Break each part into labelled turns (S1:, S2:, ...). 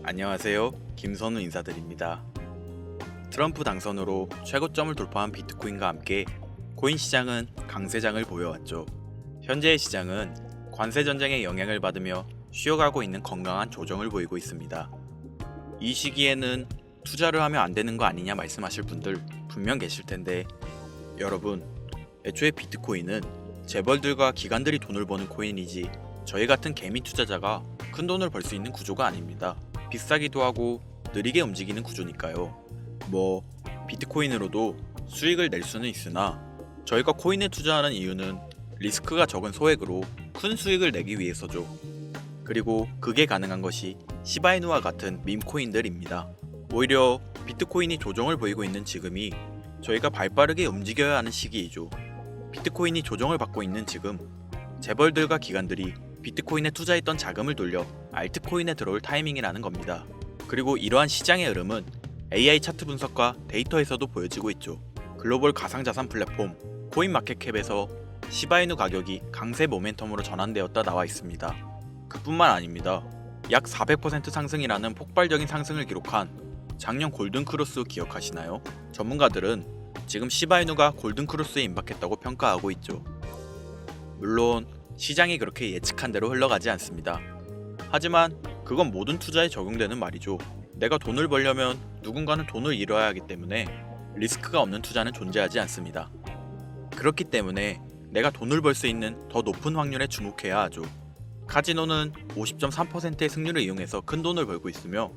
S1: 안녕하세요. 김선우 인사드립니다. 트럼프 당선으로 최고점을 돌파한 비트코인과 함께 코인 시장은 강세장을 보여왔죠. 현재의 시장은 관세 전쟁의 영향을 받으며 쉬어가고 있는 건강한 조정을 보이고 있습니다. 이 시기에는 투자를 하면 안 되는 거 아니냐 말씀하실 분들 분명 계실 텐데, 여러분, 애초에 비트코인은 재벌들과 기관들이 돈을 버는 코인이지 저희 같은 개미 투자자가 큰 돈을 벌 수 있는 구조가 아닙니다. 비싸기도 하고 느리게 움직이는 구조니까요. 비트코인으로도 수익을 낼 수는 있으나 저희가 코인에 투자하는 이유는 리스크가 적은 소액으로 큰 수익을 내기 위해서죠. 그리고 그게 가능한 것이 시바이누와 같은 밈코인들입니다. 오히려 비트코인이 조정을 보이고 있는 지금이 저희가 발빠르게 움직여야 하는 시기이죠. 비트코인이 조정을 받고 있는 지금, 재벌들과 기관들이 비트코인에 투자했던 자금을 돌려 알트코인에 들어올 타이밍이라는 겁니다. 그리고 이러한 시장의 흐름은 AI 차트 분석과 데이터에서도 보여지고 있죠. 글로벌 가상자산 플랫폼 코인마켓캡에서 시바이누 가격이 강세 모멘텀으로 전환되었다 나와 있습니다. 그뿐만 아닙니다. 약 400% 상승이라는 폭발적인 상승을 기록한 작년 골든크로스 기억하시나요? 전문가들은 지금 시바이누가 골든크로스에 임박했다고 평가하고 있죠. 물론 시장이 그렇게 예측한 대로 흘러가지 않습니다. 하지만 그건 모든 투자에 적용되는 말이죠. 내가 돈을 벌려면 누군가는 돈을 잃어야 하기 때문에 리스크가 없는 투자는 존재하지 않습니다. 그렇기 때문에 내가 돈을 벌 수 있는 더 높은 확률에 주목해야 하죠. 카지노는 50.3%의 승률을 이용해서 큰 돈을 벌고 있으며,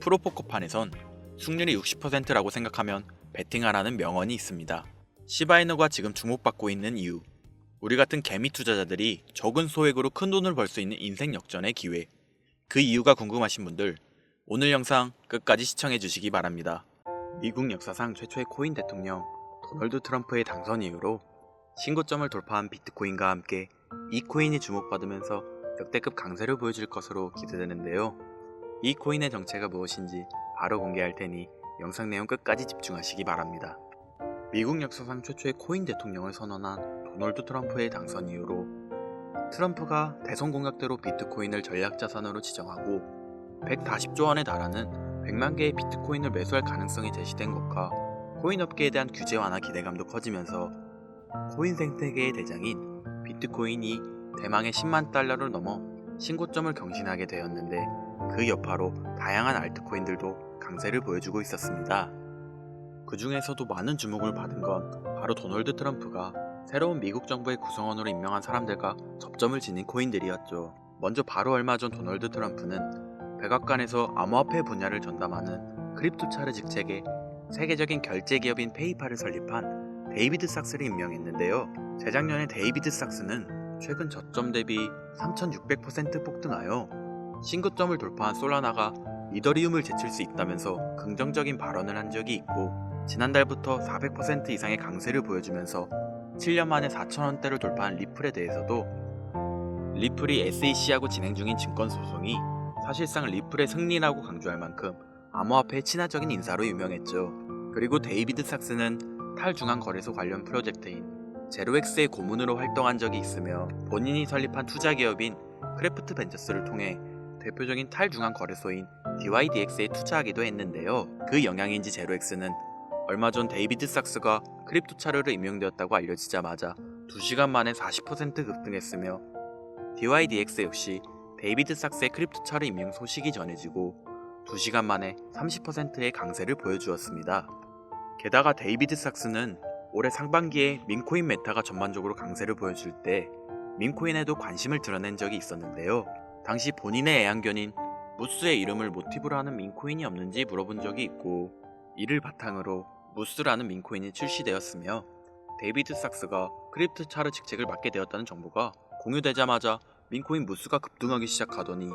S1: 프로포커판에선 승률이 60%라고 생각하면 베팅하라는 명언이 있습니다. 시바이누가 지금 주목받고 있는 이유, 우리 같은 개미 투자자들이 적은 소액으로 큰 돈을 벌 수 있는 인생 역전의 기회, 그 이유가 궁금하신 분들 오늘 영상 끝까지 시청해 주시기 바랍니다. 미국 역사상 최초의 코인 대통령 도널드 트럼프의 당선 이후로 신고점을 돌파한 비트코인과 함께 이 코인이 주목받으면서 역대급 강세를 보여줄 것으로 기대되는데요. 이 코인의 정체가 무엇인지 바로 공개할 테니 영상 내용 끝까지 집중하시기 바랍니다. 미국 역사상 최초의 코인 대통령을 선언한 도널드 트럼프의 당선 이후로 트럼프가 대선 공약대로 비트코인을 전략자산으로 지정하고 140조 원에 달하는 100만 개의 비트코인을 매수할 가능성이 제시된 것과 코인 업계에 대한 규제 완화 기대감도 커지면서 코인 생태계의 대장인 비트코인이 대망의 10만 달러를 넘어 신고점을 경신하게 되었는데, 그 여파로 다양한 알트코인들도 강세를 보여주고 있었습니다. 그 중에서도 많은 주목을 받은 건 바로 도널드 트럼프가 새로운 미국 정부의 구성원으로 임명한 사람들과 접점을 지닌 코인들이었죠. 먼저 바로 얼마 전 도널드 트럼프는 백악관에서 암호화폐 분야를 전담하는 크립토차르 직책의 세계적인 결제 기업인 페이팔을 설립한 데이비드 삭스를 임명했는데요. 재작년에 데이비드 삭스는 최근 저점 대비 3600% 폭등하여 신고점을 돌파한 솔라나가 이더리움을 제칠 수 있다면서 긍정적인 발언을 한 적이 있고, 지난달부터 400% 이상의 강세를 보여주면서 7년 만에 4,000원대를 돌파한 리플에 대해서도 리플이 SEC하고 진행 중인 증권소송이 사실상 리플의 승리라고 강조할 만큼 암호화폐의 친화적인 인사로 유명했죠. 그리고 데이비드 삭스는 탈중앙 거래소 관련 프로젝트인 제로엑스의 고문으로 활동한 적이 있으며, 본인이 설립한 투자기업인 크래프트 벤처스를 통해 대표적인 탈중앙 거래소인 DYDX에 투자하기도 했는데요. 그 영향인지 제로엑스는 얼마 전 데이비드 삭스가 크립토차르로 임명되었다고 알려지자마자 2시간 만에 40% 급등했으며, DYDX 역시 데이비드 삭스의 크립토차르 임명 소식이 전해지고 2시간 만에 30%의 강세를 보여주었습니다. 게다가 데이비드 삭스는 올해 상반기에 밈코인 메타가 전반적으로 강세를 보여줄 때 밈코인에도 관심을 드러낸 적이 있었는데요. 당시 본인의 애완견인 무스의 이름을 모티브로 하는 밈코인이 없는지 물어본 적이 있고, 이를 바탕으로 무스라는 밈코인이 출시되었으며, 데이비드 삭스가 크립토차르 직책을 맡게 되었다는 정보가 공유되자마자 밈코인 무스가 급등하기 시작하더니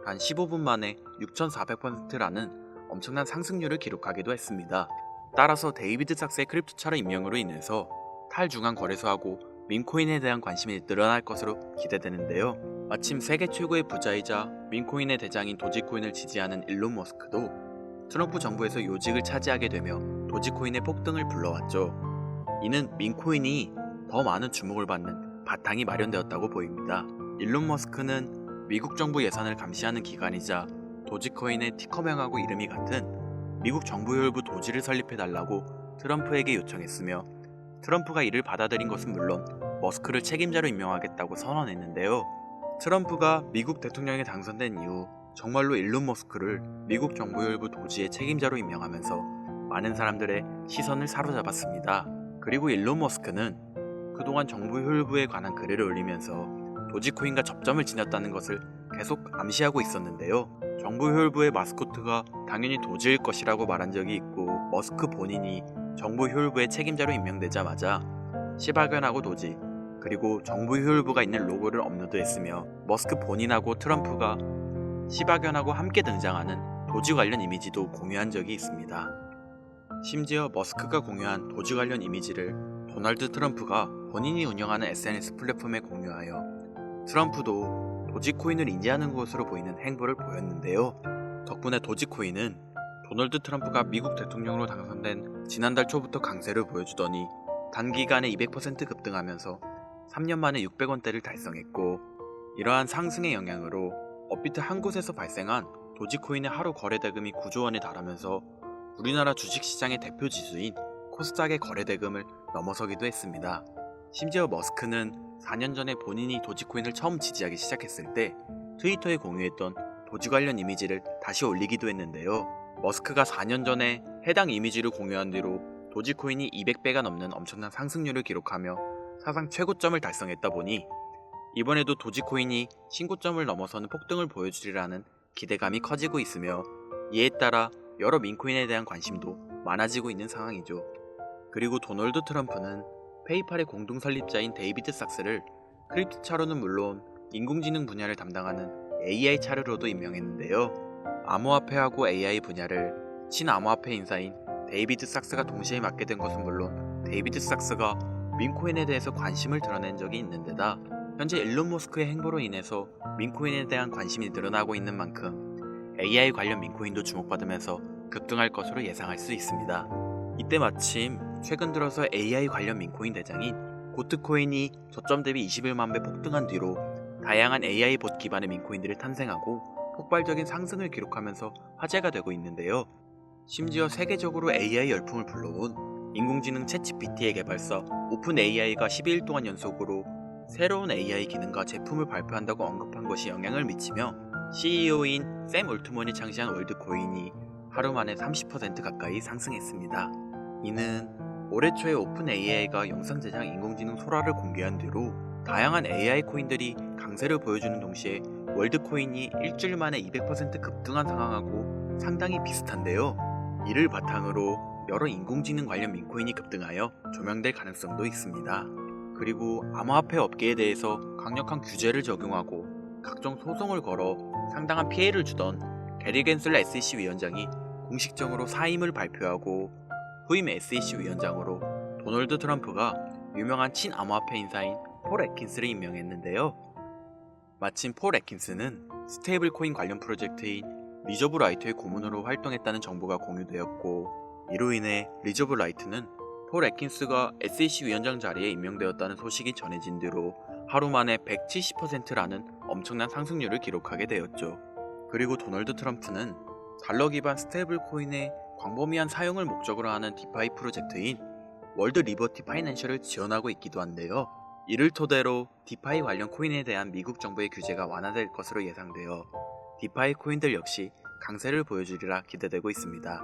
S1: 단 15분 만에 6400%라는 엄청난 상승률을 기록하기도 했습니다. 따라서 데이비드 삭스의 크립토차르 임명으로 인해서 탈중앙 거래소하고 밈코인에 대한 관심이 늘어날 것으로 기대되는데요. 마침 세계 최고의 부자이자 밈코인의 대장인 도지코인을 지지하는 일론 머스크도 트럼프 정부에서 요직을 차지하게 되며 도지코인의 폭등을 불러왔죠. 이는 밈코인이 더 많은 주목을 받는 바탕이 마련되었다고 보입니다. 일론 머스크는 미국 정부 예산을 감시하는 기관이자 도지코인의 티커명하고 이름이 같은 미국 정부 혈부 도지를 설립해달라고 트럼프에게 요청했으며 트럼프가 이를 받아들인 것은 물론 머스크를 책임자로 임명하겠다고 선언했는데요. 트럼프가 미국 대통령에 당선된 이후 정말로 일론 머스크를 미국 정부 혈부 도지의 책임자로 임명하면서 많은 사람들의 시선을 사로잡았습니다. 그리고 일론 머스크는 그동안 정부 혈부에 관한 글을 올리면서 도지코인과 접점을 지녔다는 것을 계속 암시하고 있었는데요. 정부 혈부의 마스코트가 당연히 도지일 것이라고 말한 적이 있고 머스크 본인이 정부 혈부의 책임자로 임명되자마자 시바견하고 도지 그리고 정부 혈부가 있는 로고를 업로드했으며 머스크 본인하고 트럼프가 시바견하고 함께 등장하는 도지 관련 이미지도 공유한 적이 있습니다. 심지어 머스크가 공유한 도지 관련 이미지를 도널드 트럼프가 본인이 운영하는 SNS 플랫폼에 공유하여 트럼프도 도지코인을 인지하는 것으로 보이는 행보를 보였는데요. 덕분에 도지코인은 도널드 트럼프가 미국 대통령으로 당선된 지난달 초부터 강세를 보여주더니 단기간에 200% 급등하면서 3년 만에 600원대를 달성했고 이러한 상승의 영향으로 업비트 한 곳에서 발생한 도지코인의 하루 거래 대금이 9조 원에 달하면서 우리나라 주식시장의 대표 지수인 코스닥의 거래 대금을 넘어서기도 했습니다. 심지어 머스크는 4년 전에 본인이 도지코인을 처음 지지하기 시작했을 때 트위터에 공유했던 도지 관련 이미지를 다시 올리기도 했는데요. 머스크가 4년 전에 해당 이미지를 공유한 뒤로 도지코인이 200배가 넘는 엄청난 상승률을 기록하며 사상 최고점을 달성했다 보니 이번에도 도지코인이 신고점을 넘어서는 폭등을 보여주리라는 기대감이 커지고 있으며 이에 따라 여러 민코인에 대한 관심도 많아지고 있는 상황이죠. 그리고 도널드 트럼프는 페이팔의 공동 설립자인 데이비드 sak스를 크립토 차로는 물론 인공지능 분야를 담당하는 AI 차르로도 임명했는데요. 암호화폐하고 AI 분야를 친암호화폐 인사인 데이비드 sak스가 동시에 맡게 된 것은 물론 데이비드 sak스가 민코인에 대해서 관심을 드러낸 적이 있는 데다 현재 일론 머스크의 행보로 인해서 민코인에 대한 관심이 늘어나고 있는 만큼 AI 관련 민코인도 주목받으면서 급등할 것으로 예상할 수 있습니다. 이때 마침 최근 들어서 AI 관련 민코인 대장인 고트코인이 저점 대비 21만 배 폭등한 뒤로 다양한 AI 봇 기반의 민코인들이 탄생하고 폭발적인 상승을 기록하면서 화제가 되고 있는데요. 심지어 세계적으로 AI 열풍을 불러온 인공지능 챗GPT의 개발사 오픈AI가 12일 동안 연속으로 새로운 AI 기능과 제품을 발표한다고 언급한 것이 영향을 미치며 CEO인 샘 올트먼이 창시한 월드코인이 하루 만에 30% 가까이 상승했습니다. 이는 올해 초에 오픈AI가 영상 제작 인공지능 소라를 공개한 뒤로 다양한 AI 코인들이 강세를 보여주는 동시에 월드코인이 일주일 만에 200% 급등한 상황하고 상당히 비슷한데요. 이를 바탕으로 여러 인공지능 관련 민코인이 급등하여 조명될 가능성도 있습니다. 그리고 암호화폐 업계에 대해서 강력한 규제를 적용하고 각종 소송을 걸어 상당한 피해를 주던 게리 겐슬러 SEC 위원장이 공식적으로 사임을 발표하고 후임 SEC 위원장으로 도널드 트럼프가 유명한 친암호화폐 인사인 폴 애킨스를 임명했는데요. 마침 폴 애킨스는 스테이블 코인 관련 프로젝트인 리저브 라이트의 고문으로 활동했다는 정보가 공유되었고 이로 인해 리저브 라이트는 폴 애킨스가 SEC 위원장 자리에 임명되었다는 소식이 전해진 뒤로 하루 만에 170%라는 엄청난 상승률을 기록하게 되었죠. 그리고 도널드 트럼프는 달러 기반 스테이블 코인의 광범위한 사용을 목적으로 하는 디파이 프로젝트인 월드 리버티 파이낸셜을 지원하고 있기도 한데요. 이를 토대로 디파이 관련 코인에 대한 미국 정부의 규제가 완화될 것으로 예상되어 디파이 코인들 역시 강세를 보여주리라 기대되고 있습니다.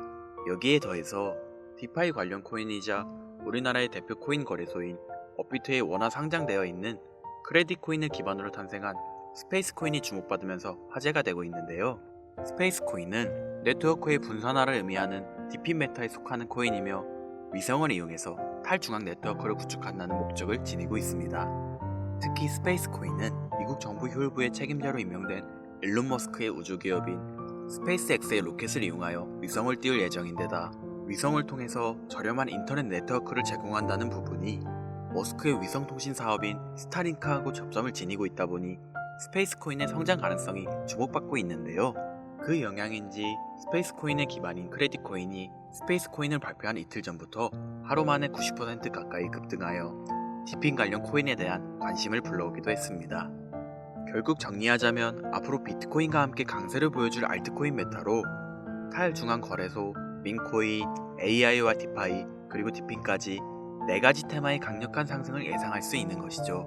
S1: 여기에 더해서 디파이 관련 코인이자 우리나라의 대표 코인 거래소인 업비트에 원화 상장되어 있는 크레딧 코인을 기반으로 탄생한 스페이스 코인이 주목받으면서 화제가 되고 있는데요. 스페이스 코인은 네트워크의 분산화를 의미하는 DP 메타에 속하는 코인이며 위성을 이용해서 탈중앙 네트워크를 구축한다는 목적을 지니고 있습니다. 특히 스페이스 코인은 미국 정부 혈부의 책임자로 임명된 일론 머스크의 우주기업인 스페이스X의 로켓을 이용하여 위성을 띄울 예정인데다 위성을 통해서 저렴한 인터넷 네트워크를 제공한다는 부분이 머스크의 위성통신 사업인 스타링크하고 접점을 지니고 있다 보니 스페이스 코인의 성장 가능성이 주목받고 있는데요. 그 영향인지 스페이스 코인의 기반인 크레딧 코인이 스페이스 코인을 발표한 이틀 전부터 하루 만에 90% 가까이 급등하여 디핑 관련 코인에 대한 관심을 불러오기도 했습니다. 결국 정리하자면 앞으로 비트코인과 함께 강세를 보여줄 알트코인 메타로 탈중앙 거래소, 민코인, AI와 디파이, 그리고 디핀까지 4가지 테마의 강력한 상승을 예상할 수 있는 것이죠.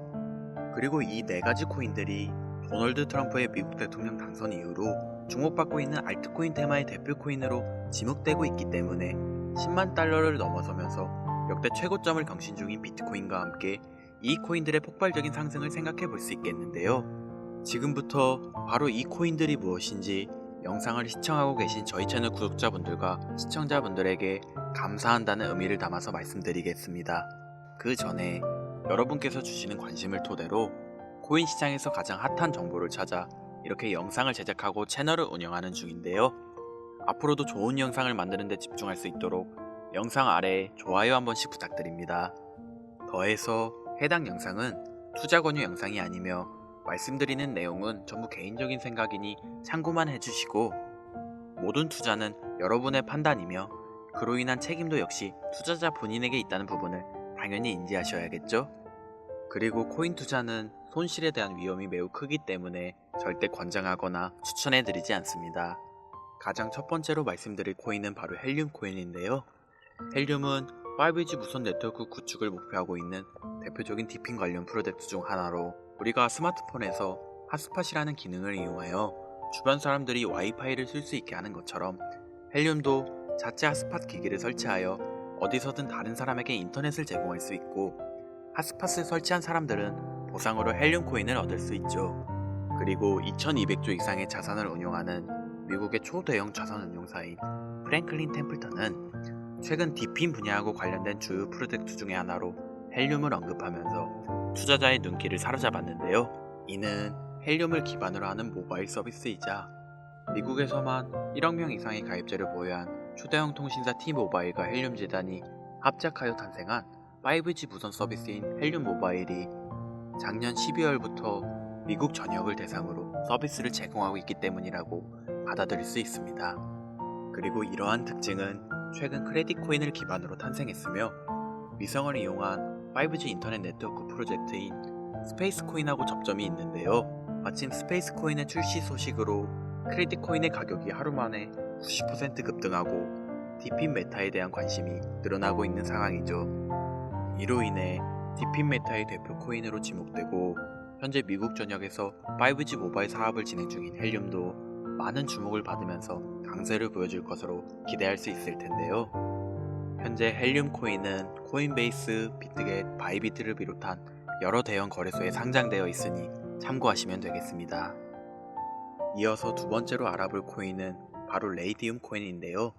S1: 그리고 이 4가지 코인들이 도널드 트럼프의 미국 대통령 당선 이후로 주목받고 있는 알트코인 테마의 대표 코인으로 지목되고 있기 때문에 10만 달러를 넘어서면서 역대 최고점을 경신 중인 비트코인과 함께 이 코인들의 폭발적인 상승을 생각해 볼 수 있겠는데요. 지금부터 바로 이 코인들이 무엇인지 영상을 시청하고 계신 저희 채널 구독자분들과 시청자분들에게 감사한다는 의미를 담아서 말씀드리겠습니다. 그 전에 여러분께서 주시는 관심을 토대로 코인 시장에서 가장 핫한 정보를 찾아 이렇게 영상을 제작하고 채널을 운영하는 중인데요. 앞으로도 좋은 영상을 만드는 데 집중할 수 있도록 영상 아래에 좋아요 한 번씩 부탁드립니다. 더해서 해당 영상은 투자 권유 영상이 아니며 말씀드리는 내용은 전부 개인적인 생각이니 참고만 해주시고 모든 투자는 여러분의 판단이며 그로 인한 책임도 역시 투자자 본인에게 있다는 부분을 당연히 인지하셔야겠죠? 그리고 코인 투자는 손실에 대한 위험이 매우 크기 때문에 절대 권장하거나 추천해드리지 않습니다. 가장 첫 번째로 말씀드릴 코인은 바로 헬륨 코인인데요. 헬륨은 5G 무선 네트워크 구축을 목표하고 있는 대표적인 디핀 관련 프로젝트 중 하나로 우리가 스마트폰에서 핫스팟이라는 기능을 이용하여 주변 사람들이 와이파이를 쓸 수 있게 하는 것처럼 헬륨도 자체 핫스팟 기기를 설치하여 어디서든 다른 사람에게 인터넷을 제공할 수 있고 핫스팟을 설치한 사람들은 보상으로 헬륨 코인을 얻을 수 있죠. 그리고 2200조 이상의 자산을 운용하는 미국의 초대형 자산 운용사인 프랭클린 템플턴은 최근 디핀 분야하고 관련된 주요 프로젝트 중의 하나로 헬륨을 언급하면서 투자자의 눈길을 사로잡았는데요. 이는 헬륨을 기반으로 하는 모바일 서비스이자 미국에서만 1억 명 이상의 가입자를 보유한 초대형 통신사 T모바일과 헬륨 재단이 합작하여 탄생한 5G 무선 서비스인 헬륨 모바일이 작년 12월부터 미국 전역을 대상으로 서비스를 제공하고 있기 때문이라고 받아들일 수 있습니다. 그리고 이러한 특징은 최근 크레딧 코인을 기반으로 탄생했으며 위성을 이용한 5G 인터넷 네트워크 프로젝트인 스페이스 코인하고 접점이 있는데요. 마침 스페이스 코인의 출시 소식으로 크레딧 코인의 가격이 하루 만에 90% 급등하고 디핀 메타에 대한 관심이 늘어나고 있는 상황이죠. 이로 인해 디핀 메타의 대표 코인으로 지목되고 현재 미국 전역에서 5G 모바일 사업을 진행 중인 헬륨도 많은 주목을 받으면서 강세를 보여줄 것으로 기대할 수 있을 텐데요. 현재 헬륨 코인은 코인베이스, 비트겟, 바이비트를 비롯한 여러 대형 거래소에 상장되어 있으니 참고하시면 되겠습니다. 이어서 두 번째로 알아볼 코인은 바로 레이디움 코인인데요.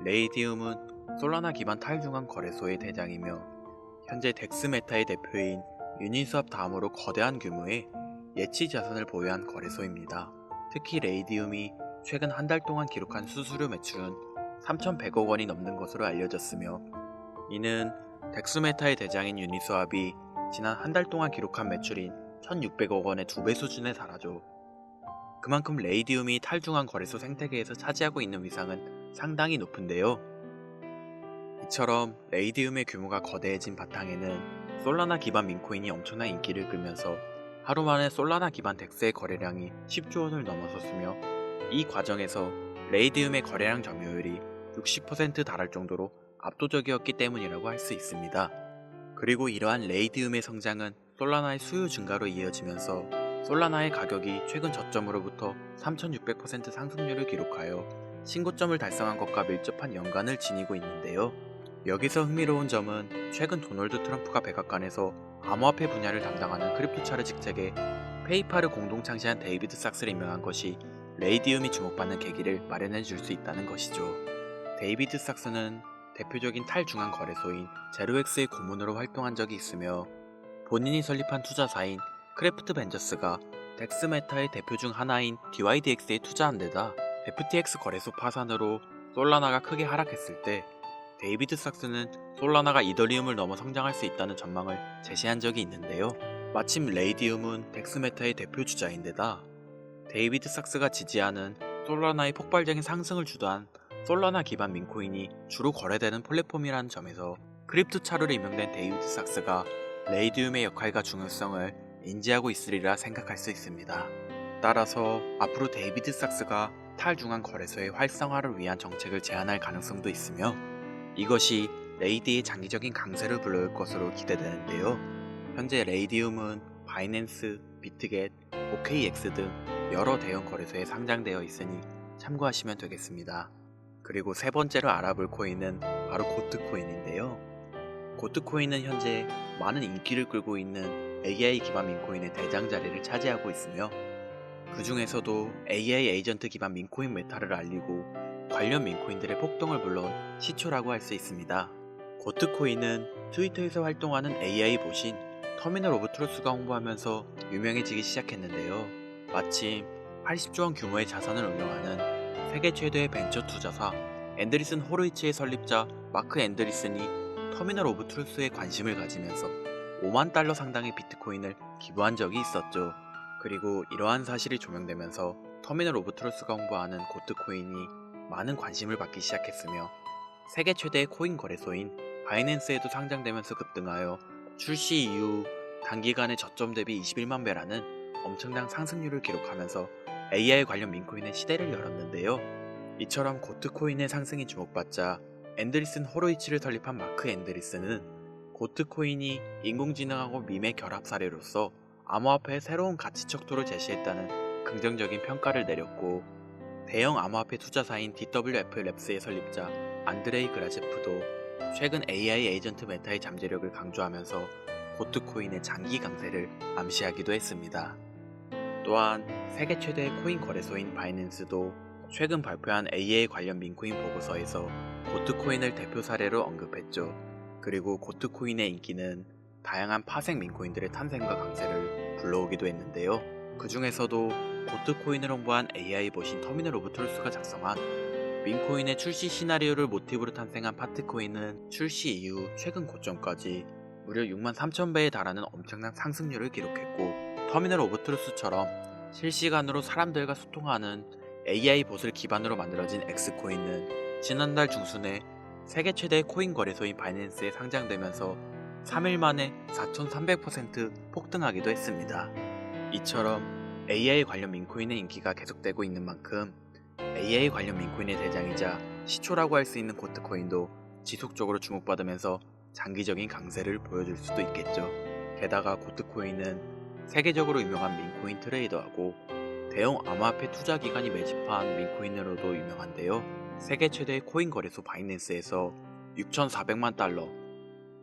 S1: 레이디움은 솔라나 기반 탈중앙 거래소의 대장이며 현재 덱스메타의 대표인 유니스왑 다음으로 거대한 규모의 예치 자산을 보유한 거래소입니다. 특히 레이디움이 최근 한 달 동안 기록한 수수료 매출은 3,100억 원이 넘는 것으로 알려졌으며 이는 덱스메타의 대장인 유니스왑이 지난 한 달 동안 기록한 매출인 1,600억 원의 2배 수준에 달하죠. 그만큼 레이디움이 탈중앙 거래소 생태계에서 차지하고 있는 위상은 상당히 높은데요. 이처럼 레이디움의 규모가 거대해진 바탕에는 솔라나 기반 민코인이 엄청난 인기를 끌면서 하루 만에 솔라나 기반 덱스의 거래량이 10조 원을 넘어섰으며 이 과정에서 레이디움의 거래량 점유율이 60% 달할 정도로 압도적이었기 때문이라고 할 수 있습니다. 그리고 이러한 레이디움의 성장은 솔라나의 수요 증가로 이어지면서 솔라나의 가격이 최근 저점으로부터 3600% 상승률을 기록하여 신고점을 달성한 것과 밀접한 연관을 지니고 있는데요. 여기서 흥미로운 점은 최근 도널드 트럼프가 백악관에서 암호화폐 분야를 담당하는 크립토 차르 직책에 페이팔을 공동 창시한 데이비드 삭스를 임명한 것이 레이디움이 주목받는 계기를 마련해 줄 수 있다는 것이죠. 데이비드 삭스는 대표적인 탈중앙 거래소인 제로엑스의 고문으로 활동한 적이 있으며 본인이 설립한 투자사인 크래프트 벤저스가 덱스메타의 대표 중 하나인 DYDX에 투자한 데다 FTX 거래소 파산으로 솔라나가 크게 하락했을 때 데이비드 삭스는 솔라나가 이더리움을 넘어 성장할 수 있다는 전망을 제시한 적이 있는데요. 마침 레이디움은 덱스메타의 대표 주자인데다 데이비드 삭스가 지지하는 솔라나의 폭발적인 상승을 주도한 솔라나 기반 민코인이 주로 거래되는 플랫폼이라는 점에서 크립토 차르로 임명된 데이비드 삭스가 레이디움의 역할과 중요성을 인지하고 있으리라 생각할 수 있습니다. 따라서 앞으로 데이비드 삭스가 탈중앙 거래소의 활성화를 위한 정책을 제안할 가능성도 있으며 이것이 레이디의 장기적인 강세를 불러올 것으로 기대되는데요. 현재 레이디움은 바이낸스, 비트겟, OKX 등 여러 대형 거래소에 상장되어 있으니 참고하시면 되겠습니다. 그리고 세 번째로 알아볼 코인은 바로 고트코인인데요. 고트코인은 현재 많은 인기를 끌고 있는 AI 기반 민코인의 대장 자리를 차지하고 있으며 그 중에서도 AI 에이전트 기반 민코인 메타를 알리고 관련 민코인들의 폭동을 불러온 시초라고 할 수 있습니다. 고트코인은 트위터에서 활동하는 AI 보신 터미널 오브 트루스가 홍보하면서 유명해지기 시작했는데요. 마침 80조 원 규모의 자산을 운영하는 세계 최대의 벤처 투자사 앤드리슨 호로이츠의 설립자 마크 앤드리슨이 터미널 오브 트루스에 관심을 가지면서 5만 달러 상당의 비트코인을 기부한 적이 있었죠. 그리고 이러한 사실이 조명되면서 터미널 오브 트루스가 홍보하는 고트코인이 많은 관심을 받기 시작했으며 세계 최대의 코인 거래소인 바이낸스에도 상장되면서 급등하여 출시 이후 단기간에 저점 대비 21만 배라는 엄청난 상승률을 기록하면서 AI 관련 민코인의 시대를 열었는데요. 이처럼 고트코인의 상승이 주목받자 앤드리슨 호로이치를 설립한 마크 앤드리슨은 고트코인이 인공지능하고 밈의 결합 사례로서 암호화폐의 새로운 가치 척도를 제시했다는 긍정적인 평가를 내렸고 대형 암호화폐 투자사인 DWF 랩스의 설립자 안드레이 그라제프도 최근 AI 에이전트 메타의 잠재력을 강조하면서 고트코인의 장기 강세를 암시하기도 했습니다. 또한 세계 최대의 코인 거래소인 바이낸스도 최근 발표한 AI 관련 민코인 보고서에서 고트코인을 대표 사례로 언급했죠. 그리고 고트코인의 인기는 다양한 파생 민코인들의 탄생과 강세를 불러오기도 했는데요. 그 중에서도 고트코인을 홍보한 AI 보신 터미널 오브 트루스가 작성한 민코인의 출시 시나리오를 모티브로 탄생한 파트코인은 출시 이후 최근 고점까지 무려 6만 3천 배에 달하는 엄청난 상승률을 기록했고 터미널 오브 트루스처럼 실시간으로 사람들과 소통하는 AI 봇을 기반으로 만들어진 X코인은 지난달 중순에 세계 최대의 코인 거래소인 바이낸스에 상장되면서 3일 만에 4,300% 폭등하기도 했습니다. 이처럼 AI 관련 민코인의 인기가 계속되고 있는 만큼 AI 관련 민코인의 대장이자 시초라고 할 수 있는 고트코인도 지속적으로 주목받으면서 장기적인 강세를 보여줄 수도 있겠죠. 게다가 고트코인은 세계적으로 유명한 민코인 트레이더하고 대형 암호화폐 투자 기관이 매집한 민코인으로도 유명한데요. 세계 최대의 코인 거래소 바이낸스에서 6,400만 달러,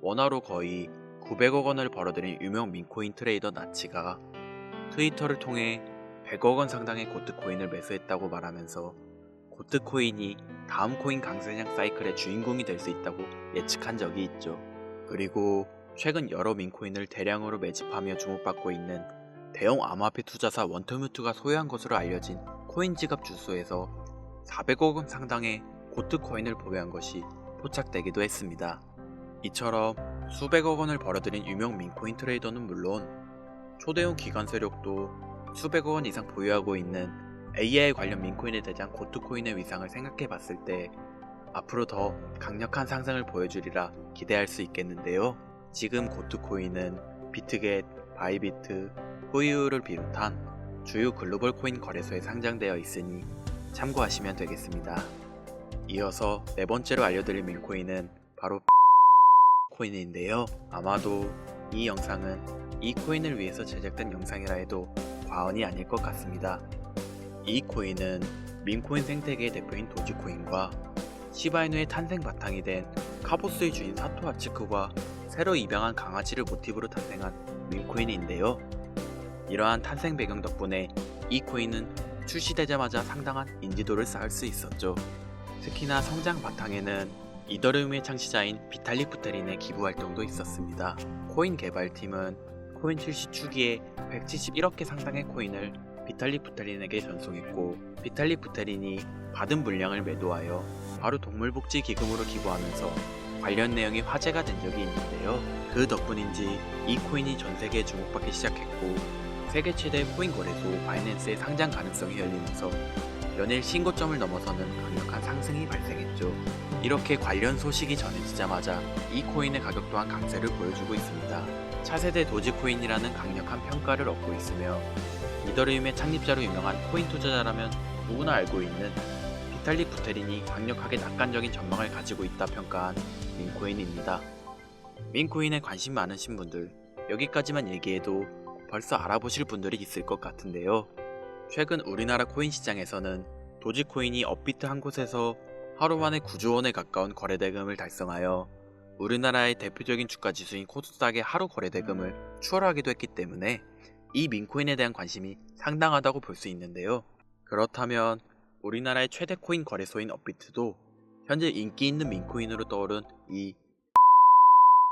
S1: 원화로 거의 900억 원을 벌어들인 유명 민코인 트레이더 나치가 트위터를 통해 100억 원 상당의 고트코인을 매수했다고 말하면서 고트코인이 다음 코인 강세장 사이클의 주인공이 될 수 있다고 예측한 적이 있죠. 그리고 최근 여러 민코인을 대량으로 매집하며 주목받고 있는 대형 암호화폐 투자사 원터뮤트가 소유한 것으로 알려진 코인 지갑 주소에서 400억 원 상당의 고트코인을 보유한 것이 포착되기도 했습니다. 이처럼 수백억 원을 벌어들인 유명 민코인 트레이더는 물론 초대형 기관 세력도 수백억 원 이상 보유하고 있는 AI 관련 민코인의 대장 고트코인의 위상을 생각해 봤을 때 앞으로 더 강력한 상승을 보여주리라 기대할 수 있겠는데요. 지금 고트코인은 비트겟, 바이비트, 후이유를 비롯한 주요 글로벌 코인 거래소에 상장되어 있으니 참고하시면 되겠습니다. 이어서 네 번째로 알려드릴 민코인은 바로 코인인데요. 아마도 이 영상은 이 코인을 위해서 제작된 영상이라 해도 과언이 아닐 것 같습니다. 이 코인은 밈코인 생태계의 대표인 도지코인과 시바이누의 탄생 바탕이 된 카보스의 주인 사토 아츠쿠가 새로 입양한 강아지를 모티브로 탄생한 밈코인인데요. 이러한 탄생 배경 덕분에 이 코인은 출시되자마자 상당한 인지도를 쌓을 수 있었죠. 특히나 성장 바탕에는 이더리움의 창시자인 비탈릭 부테린의 기부 활동도 있었습니다. 코인 개발팀은 코인 출시 초기에 171억 개 상당의 코인을 비탈릭 부테린에게 전송했고 비탈릭 부테린이 받은 물량을 매도하여 바로 동물복지 기금으로 기부하면서 관련 내용이 화제가 된 적이 있는데요. 그 덕분인지 이 코인이 전 세계에 주목받기 시작했고 세계 최대 코인 거래소 바이낸스의 상장 가능성이 열리면서 연일 신고점을 넘어서는 강력한 상승이 발생했죠. 이렇게 관련 소식이 전해지자마자 이 코인의 가격 또한 강세를 보여주고 있습니다. 차세대 도지코인이라는 강력한 평가를 얻고 있으며 이더리움의 창립자로 유명한 코인 투자자라면 누구나 알고 있는 비탈릭 부테린이 강력하게 낙관적인 전망을 가지고 있다 평가한 민코인입니다. 민코인에 관심 많으신 분들, 여기까지만 얘기해도 벌써 알아보실 분들이 있을 것 같은데요. 최근 우리나라 코인 시장에서는 도지코인이 업비트 한 곳에서 하루 만에 9조 원에 가까운 거래대금을 달성하여 우리나라의 대표적인 주가지수인 코스닥의 하루 거래대금을 추월하기도 했기 때문에 이 민코인에 대한 관심이 상당하다고 볼 수 있는데요. 그렇다면 우리나라의 최대 코인 거래소인 업비트도 현재 인기 있는 민코인으로 떠오른 이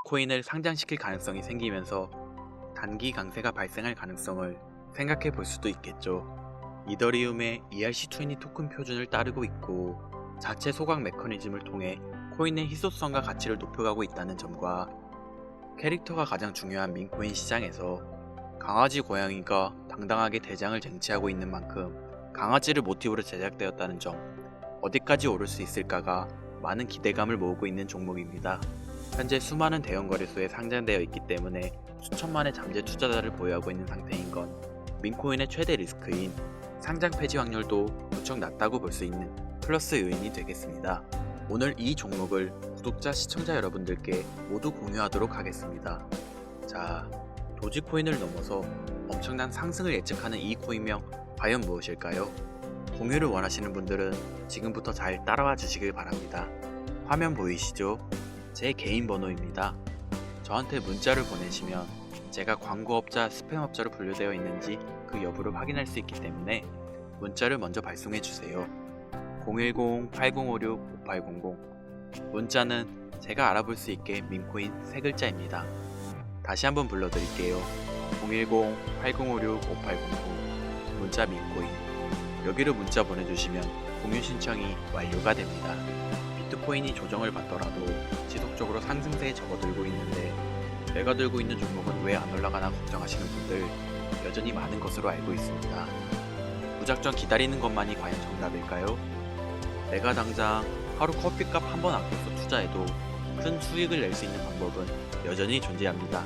S1: 코인을 상장시킬 가능성이 생기면서 단기 강세가 발생할 가능성을 생각해 볼 수도 있겠죠. 이더리움의 ERC20 토큰 표준을 따르고 있고 자체 소각 메커니즘을 통해 코인의 희소성과 가치를 높여가고 있다는 점과 캐릭터가 가장 중요한 민코인 시장에서 강아지 고양이가 당당하게 대장을 쟁취하고 있는 만큼 강아지를 모티브로 제작되었다는 점, 어디까지 오를 수 있을까가 많은 기대감을 모으고 있는 종목입니다. 현재 수많은 대형 거래소에 상장되어 있기 때문에 수천만의 잠재 투자자를 보유하고 있는 상태인 건 민코인의 최대 리스크인 상장 폐지 확률도 무척 낮다고 볼 수 있는 플러스 요인이 되겠습니다. 오늘 이 종목을 구독자, 시청자 여러분들께 모두 공유하도록 하겠습니다. 자, 도지코인을 넘어서 엄청난 상승을 예측하는 이 코인명 과연 무엇일까요? 공유를 원하시는 분들은 지금부터 잘 따라와 주시길 바랍니다. 화면 보이시죠? 제 개인 번호입니다. 저한테 문자를 보내시면 제가 광고업자, 스팸업자로 분류되어 있는지 그 여부를 확인할 수 있기 때문에 문자를 먼저 발송해 주세요. 010-8056-5800 문자는 제가 알아볼 수 있게 민코인 3글자입니다. 다시 한번 불러드릴게요. 010-8056-5800 문자 민코인. 여기로 문자 보내주시면 공유 신청이 완료가 됩니다. 비트코인이 조정을 받더라도 지속적으로 상승세에 접어들고 있는데 내가 들고 있는 종목은 왜 안 올라가나 걱정하시는 분들 여전히 많은 것으로 알고 있습니다. 무작정 기다리는 것만이 과연 정답일까요? 내가 당장 하루 커피값 한 번 아껴서 투자해도 큰 수익을 낼 수 있는 방법은 여전히 존재합니다.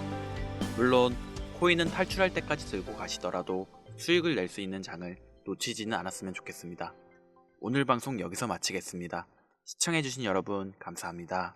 S1: 물론 코인은 탈출할 때까지 들고 가시더라도 수익을 낼 수 있는 장을 놓치지는 않았으면 좋겠습니다. 오늘 방송 여기서 마치겠습니다. 시청해주신 여러분 감사합니다.